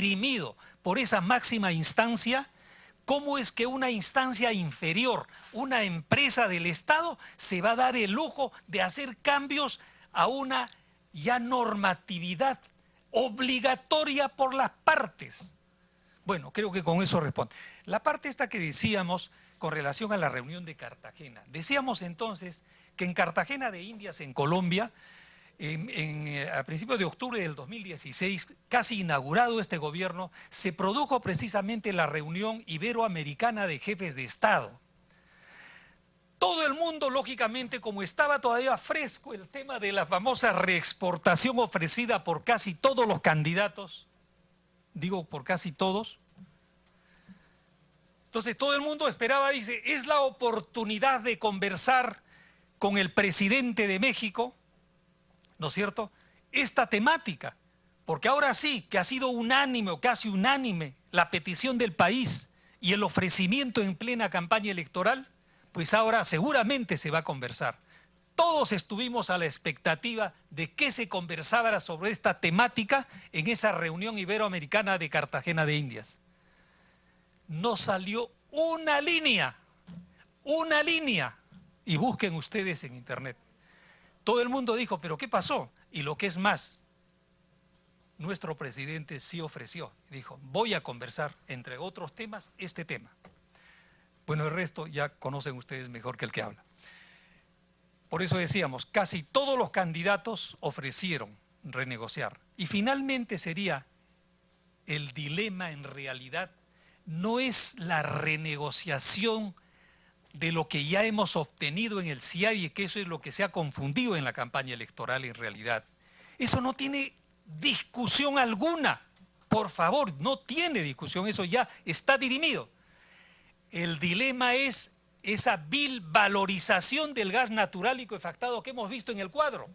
dirimido por esa máxima instancia, ¿cómo es que una instancia inferior, una empresa del Estado, se va a dar el lujo de hacer cambios a una ya normatividad obligatoria por las partes? Bueno, creo que con eso responde. La parte esta que decíamos con relación a la reunión de Cartagena. Decíamos entonces que en Cartagena de Indias, en Colombia, a principios de octubre del 2016, casi inaugurado este gobierno, se produjo precisamente la reunión iberoamericana de jefes de Estado. Todo el mundo, lógicamente, como estaba todavía fresco el tema de la famosa reexportación ofrecida por casi todos los candidatos, digo por casi todos, entonces todo el mundo esperaba, dice, es la oportunidad de conversar con el presidente de México, ¿no es cierto?, esta temática, porque ahora sí que ha sido unánime o casi unánime la petición del país y el ofrecimiento en plena campaña electoral, pues ahora seguramente se va a conversar. Todos estuvimos a la expectativa de que se conversara sobre esta temática en esa reunión iberoamericana de Cartagena de Indias. No salió una línea, y busquen ustedes en internet. Todo el mundo dijo, ¿pero qué pasó? Y lo que es más, nuestro presidente sí ofreció, dijo, voy a conversar, entre otros temas, este tema. Bueno, el resto ya conocen ustedes mejor que el que habla. Por eso decíamos, casi todos los candidatos ofrecieron renegociar. Y finalmente sería el dilema en realidad, no es la renegociación de lo que ya hemos obtenido en el CIADI, que eso es lo que se ha confundido en la campaña electoral en realidad. Eso no tiene discusión alguna, por favor, no tiene discusión, eso ya está dirimido. El dilema es esa vil valorización del gas natural licuefactado que hemos visto en el cuadro.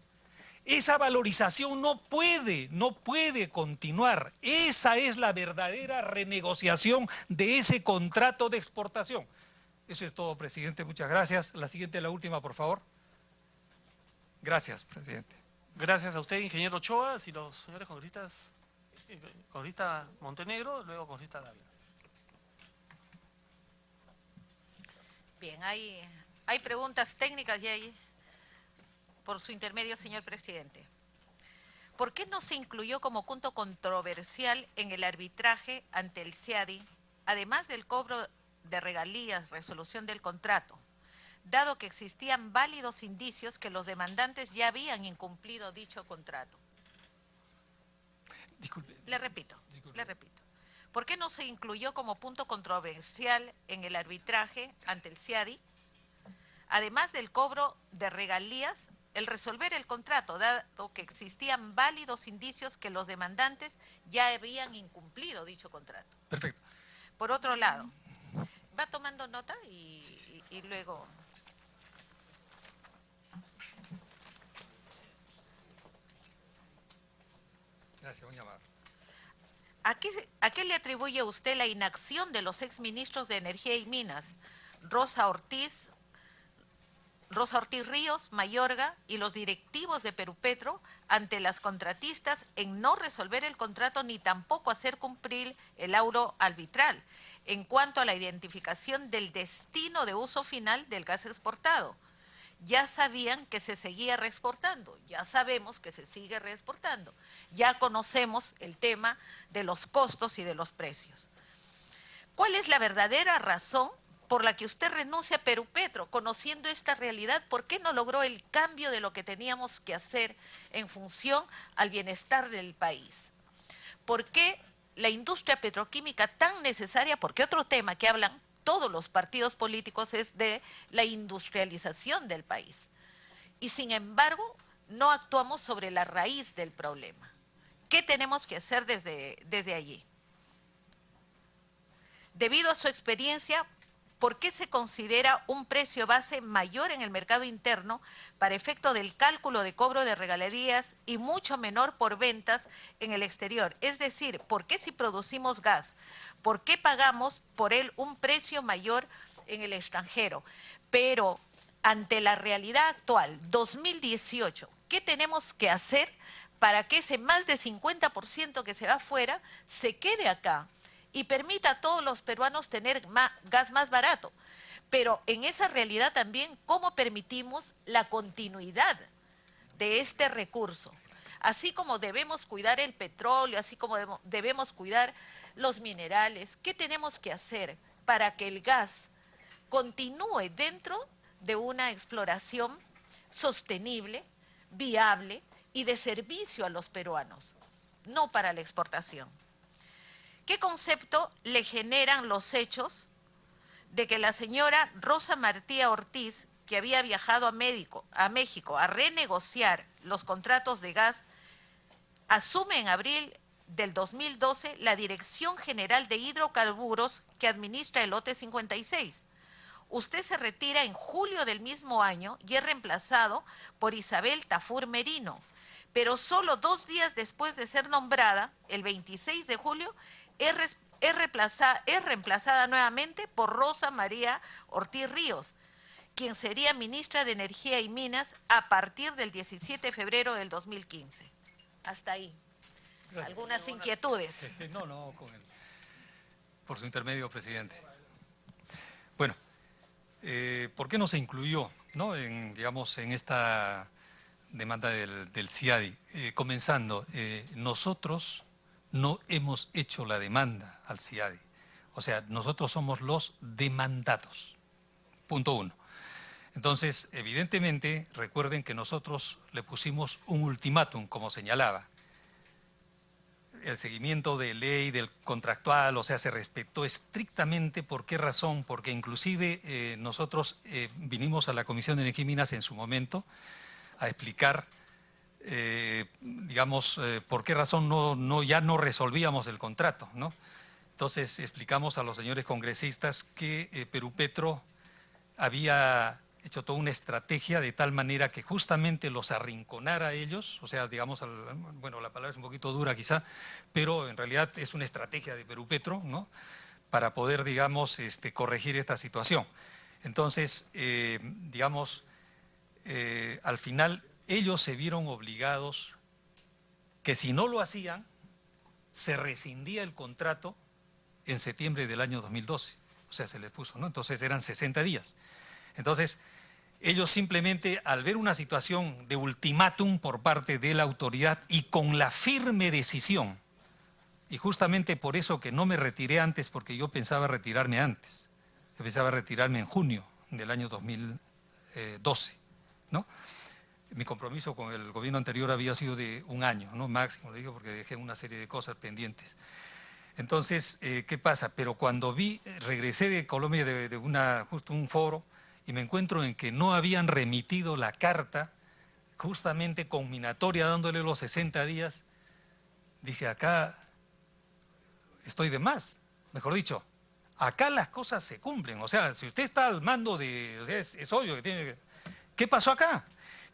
Esa valorización no puede continuar. Esa es la verdadera renegociación de ese contrato de exportación. Eso es todo, presidente. Muchas gracias. La siguiente, la última, por favor. Gracias, presidente. Gracias a usted, ingeniero Ochoa. Si los señores congresistas, congresista Montenegro, luego congresista Dávila. Bien, hay preguntas técnicas y hay, por su intermedio, señor presidente. ¿Por qué no se incluyó como punto controversial en el arbitraje ante el CIADI, además del cobro de regalías, resolución del contrato, dado que existían válidos indicios que los demandantes ya habían incumplido dicho contrato? Disculpe. Le repito. ¿Por qué no se incluyó como punto controversial en el arbitraje ante el CIADI, además del cobro de regalías, el resolver el contrato, dado que existían válidos indicios que los demandantes ya habían incumplido dicho contrato? Perfecto. Por otro lado, va tomando nota y luego... Gracias, doña Mar. ¿A qué le atribuye usted la inacción de los exministros de Energía y Minas, Rosa Ortiz Ríos, Mayorga y los directivos de Perupetro ante las contratistas en no resolver el contrato ni tampoco hacer cumplir el laudo arbitral en cuanto a la identificación del destino de uso final del gas exportado? Ya sabían que se seguía reexportando, ya sabemos que se sigue reexportando, ya conocemos el tema de los costos y de los precios. ¿Cuál es la verdadera razón por la que usted renuncia a Perupetro, conociendo esta realidad? ¿Por qué no logró el cambio de lo que teníamos que hacer en función al bienestar del país? ¿Por qué la industria petroquímica tan necesaria? Porque otro tema que hablan todos los partidos políticos es de la industrialización del país. Y sin embargo, no actuamos sobre la raíz del problema. ¿Qué tenemos que hacer desde allí? Debido a su experiencia, ¿por qué se considera un precio base mayor en el mercado interno para efecto del cálculo de cobro de regalías y mucho menor por ventas en el exterior? Es decir, ¿por qué si producimos gas, por qué pagamos por él un precio mayor en el extranjero? Pero ante la realidad actual, 2018, ¿qué tenemos que hacer para que ese más de 50% que se va afuera se quede acá y permita a todos los peruanos tener gas más barato. Pero en esa realidad también, ¿cómo permitimos la continuidad de este recurso? Así como debemos cuidar el petróleo, así como debemos cuidar los minerales, ¿qué tenemos que hacer para que el gas continúe dentro de una exploración sostenible, viable y de servicio a los peruanos, no para la exportación? ¿Qué concepto le generan los hechos de que la señora Rosa Martía Ortiz, que había viajado a México a renegociar los contratos de gas, asume en abril del 2012 la Dirección General de Hidrocarburos que administra el lote 56? Usted se retira en julio del mismo año y es reemplazado por Isabel Tafur Merino, pero solo 2 días después de ser nombrada, el 26 de julio, es reemplazada nuevamente por Rosa María Ortiz Ríos, quien sería ministra de Energía y Minas a partir del 17 de febrero del 2015. Hasta ahí. Gracias. ¿Algunas inquietudes? No, por su intermedio, presidente. Bueno, ¿por qué no se incluyó, ¿no?, en esta demanda del CIADI? Comenzando, nosotros no hemos hecho la demanda al CIADI. O sea, nosotros somos los demandados. Punto 1. Entonces, evidentemente, recuerden que nosotros le pusimos un ultimátum, como señalaba. El seguimiento de ley, del contractual, o sea, se respetó estrictamente. ¿Por qué razón? Porque inclusive nosotros vinimos a la Comisión de Energía y Minas en su momento a explicar, por qué razón ya no resolvíamos el contrato, ¿no? Entonces explicamos a los señores congresistas que Perupetro había hecho toda una estrategia de tal manera que justamente los arrinconara a ellos, o sea, bueno, la palabra es un poquito dura quizá, pero en realidad es una estrategia de Perupetro, ¿no?, para poder, corregir esta situación. Entonces, al final ellos se vieron obligados que si no lo hacían, se rescindía el contrato en septiembre del año 2012, o sea, se les puso, ¿no? Entonces eran 60 días. Entonces, ellos simplemente, al ver una situación de ultimátum por parte de la autoridad y con la firme decisión, y justamente por eso que no me retiré antes, porque yo pensaba retirarme antes, yo pensaba retirarme en junio del año 2012, ¿no? Mi compromiso con el gobierno anterior había sido de 1 año, ¿no?, máximo, le digo, porque dejé una serie de cosas pendientes. Entonces, ¿qué pasa? Pero cuando regresé de Colombia de justo un foro, y me encuentro en que no habían remitido la carta justamente conminatoria dándole los 60 días, dije, acá estoy de más, mejor dicho, acá las cosas se cumplen. O sea, si usted está al mando o sea, es obvio que tiene que... ¿Qué pasó acá?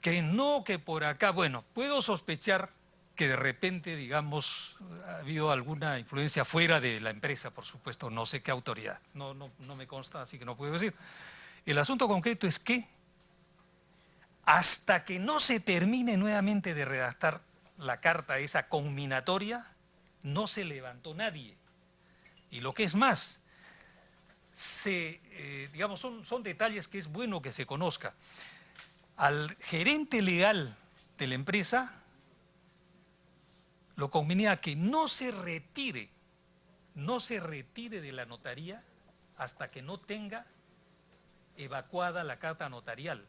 Que no, que por acá. Bueno, puedo sospechar que de repente, ha habido alguna influencia fuera de la empresa, por supuesto, no sé qué autoridad, no me consta, así que no puedo decir. El asunto concreto es que hasta que no se termine nuevamente de redactar la carta esa conminatoria, no se levantó nadie. Y lo que es más, son detalles que es bueno que se conozca. Al gerente legal de la empresa lo convenía a que no se retire de la notaría hasta que no tenga evacuada la carta notarial.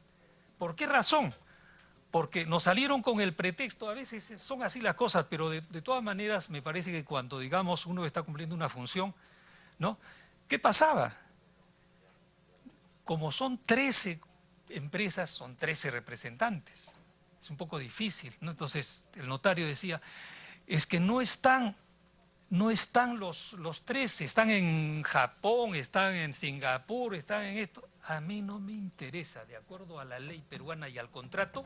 ¿Por qué razón? Porque nos salieron con el pretexto, a veces son así las cosas, pero de todas maneras me parece que cuando, uno está cumpliendo una función, ¿no? ¿Qué pasaba? Como son 13 empresas, son 13 representantes. Es un poco difícil, ¿no? Entonces el notario decía, es que no están los 13, están en Japón, están en Singapur, están en esto. A mí no me interesa, de acuerdo a la ley peruana y al contrato,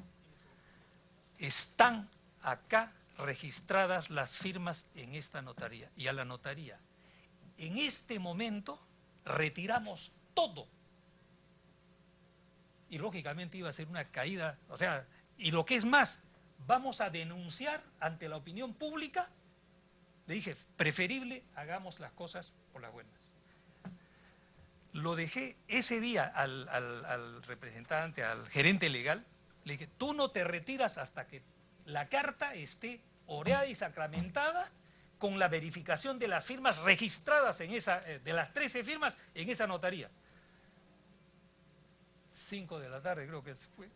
están acá registradas las firmas en esta notaría. Y a la notaría, en este momento, retiramos todo. Y lógicamente iba a ser una caída, o sea, y lo que es más, vamos a denunciar ante la opinión pública. Le dije, preferible hagamos las cosas por las buenas. Lo dejé ese día al representante, al gerente legal, le dije, tú no te retiras hasta que la carta esté oreada y sacramentada con la verificación de las firmas registradas en esa, de las 13 firmas en esa notaría. 5 de la tarde creo que fue,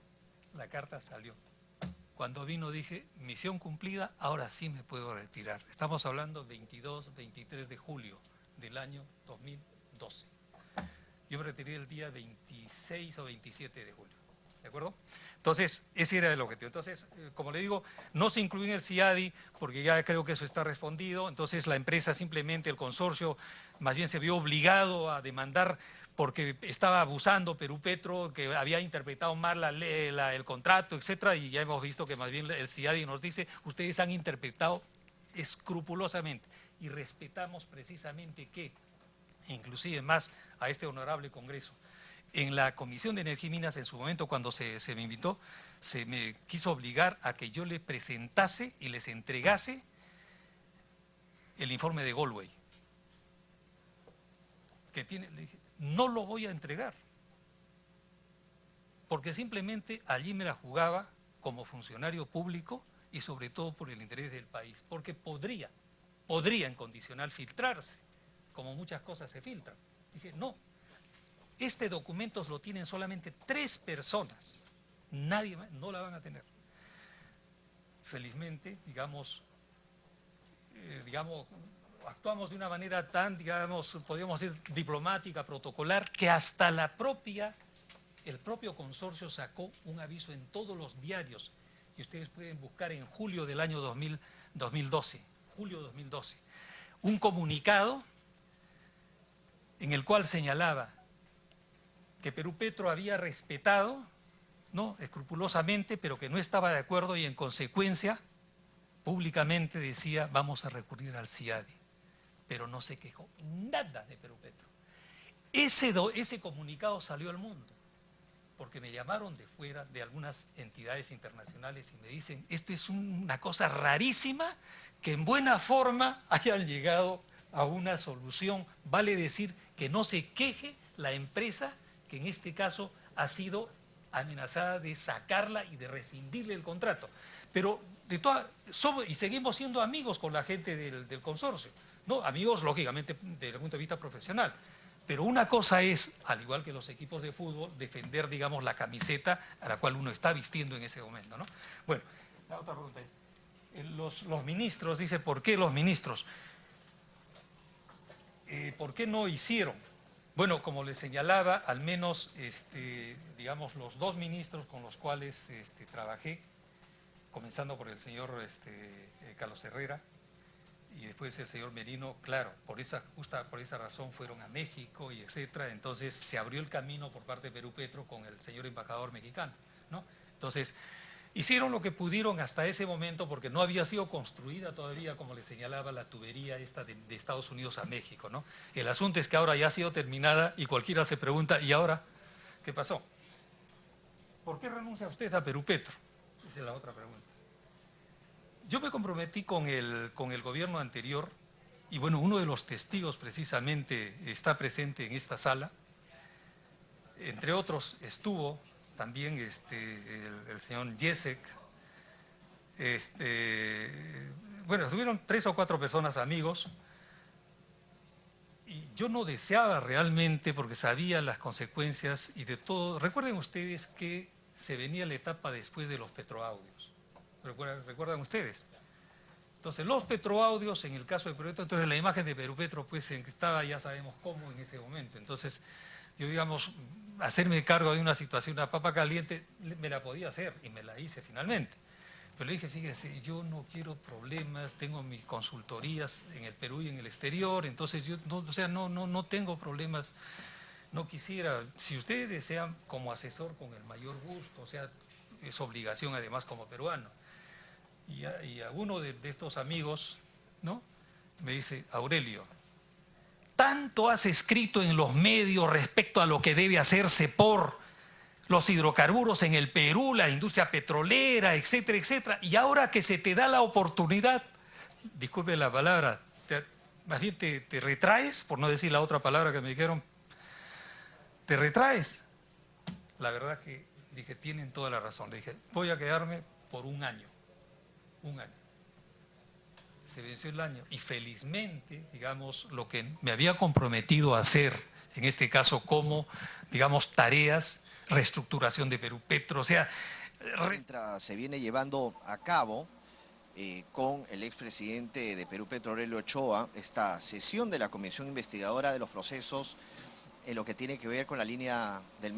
la carta salió. Cuando vino dije, misión cumplida, ahora sí me puedo retirar. Estamos hablando 22, 23 de julio del año 2012. Yo me retiré el día 26 o 27 de julio, ¿de acuerdo? Entonces, ese era el objetivo. Entonces, como le digo, no se incluyó en el CIADI porque ya creo que eso está respondido. Entonces, la empresa simplemente, el consorcio, más bien se vio obligado a demandar porque estaba abusando Perupetro, que había interpretado mal el contrato, etcétera, y ya hemos visto que más bien el CIADI nos dice, ustedes han interpretado escrupulosamente y respetamos precisamente que, inclusive más a este honorable Congreso, en la Comisión de Energía y Minas, en su momento cuando se me invitó, se me quiso obligar a que yo le presentase y les entregase el informe de Galway. Que tiene, le dije, no lo voy a entregar, porque simplemente allí me la jugaba como funcionario público y sobre todo por el interés del país, porque podría en condicional filtrarse, como muchas cosas se filtran. Dije, no, este documento lo tienen solamente 3 personas, nadie más, no la van a tener. Felizmente, digamos, actuamos de una manera tan, digamos, podríamos decir, diplomática, protocolar, que hasta el propio consorcio sacó un aviso en todos los diarios, que ustedes pueden buscar en julio del año 2012, julio 2012, un comunicado en el cual señalaba que Perupetro había respetado, ¿no?, escrupulosamente, pero que no estaba de acuerdo y en consecuencia públicamente decía vamos a recurrir al CIADI, pero no se quejó nada de Perupetro. Ese comunicado salió al mundo porque me llamaron de fuera, de algunas entidades internacionales y me dicen, esto es una cosa rarísima que en buena forma hayan llegado a una solución, vale decir que no se queje la empresa que en este caso ha sido amenazada de sacarla y de rescindirle el contrato. Pero y seguimos siendo amigos con la gente del consorcio, ¿no? Amigos, lógicamente, desde el punto de vista profesional. Pero una cosa es, al igual que los equipos de fútbol, defender, digamos, la camiseta a la cual uno está vistiendo en ese momento, ¿no? Bueno, la otra pregunta es, los ministros, dice, ¿por qué los ministros? ¿Por qué no hicieron? Bueno, como les señalaba, al menos, digamos, los 2 ministros con los cuales trabajé, comenzando por el señor Carlos Herrera y después el señor Merino, claro, justa por esa razón fueron a México y etcétera, entonces se abrió el camino por parte de Perupetro con el señor embajador mexicano, ¿no? Entonces, hicieron lo que pudieron hasta ese momento porque no había sido construida todavía, como les señalaba, la tubería esta de Estados Unidos a México, ¿no? El asunto es que ahora ya ha sido terminada y cualquiera se pregunta, ¿y ahora qué pasó? ¿Por qué renuncia usted a Perupetro? Esa es la otra pregunta. Yo me comprometí con el gobierno anterior y bueno, uno de los testigos precisamente está presente en esta sala. Entre otros estuvo también el señor Jesek. Bueno, estuvieron 3 o 4 personas amigos y yo no deseaba realmente porque sabía las consecuencias y de todo. Recuerden ustedes que se venía la etapa después de los petroaudios. ¿Recuerdan ustedes? Entonces, los petroaudios, en el caso de Perupetro, entonces la imagen de Perupetro, pues, estaba, ya sabemos cómo, en ese momento. Entonces, yo, digamos, hacerme cargo de una situación, una papa caliente, me la podía hacer y me la hice finalmente. Pero le dije, fíjese, yo no quiero problemas, tengo mis consultorías en el Perú y en el exterior, entonces yo no tengo problemas. No quisiera, si ustedes desean como asesor con el mayor gusto, o sea, es obligación además como peruano. Y a uno de estos amigos, ¿no?, me dice, Aurelio, tanto has escrito en los medios respecto a lo que debe hacerse por los hidrocarburos en el Perú, la industria petrolera, etcétera, etcétera. Y ahora que se te da la oportunidad, disculpe la palabra, más bien te retraes, por no decir la otra palabra que me dijeron, te retraes. La verdad que dije, tienen toda la razón. Le dije, voy a quedarme por un año. Un año. Se venció el año y felizmente, digamos, lo que me había comprometido a hacer, en este caso como, digamos, tareas, reestructuración de Perú Petro, o sea... Mientras se viene llevando a cabo con el expresidente de Perú Petro, Aurelio Ochoa, esta sesión de la Comisión Investigadora de los Procesos en lo que tiene que ver con la línea del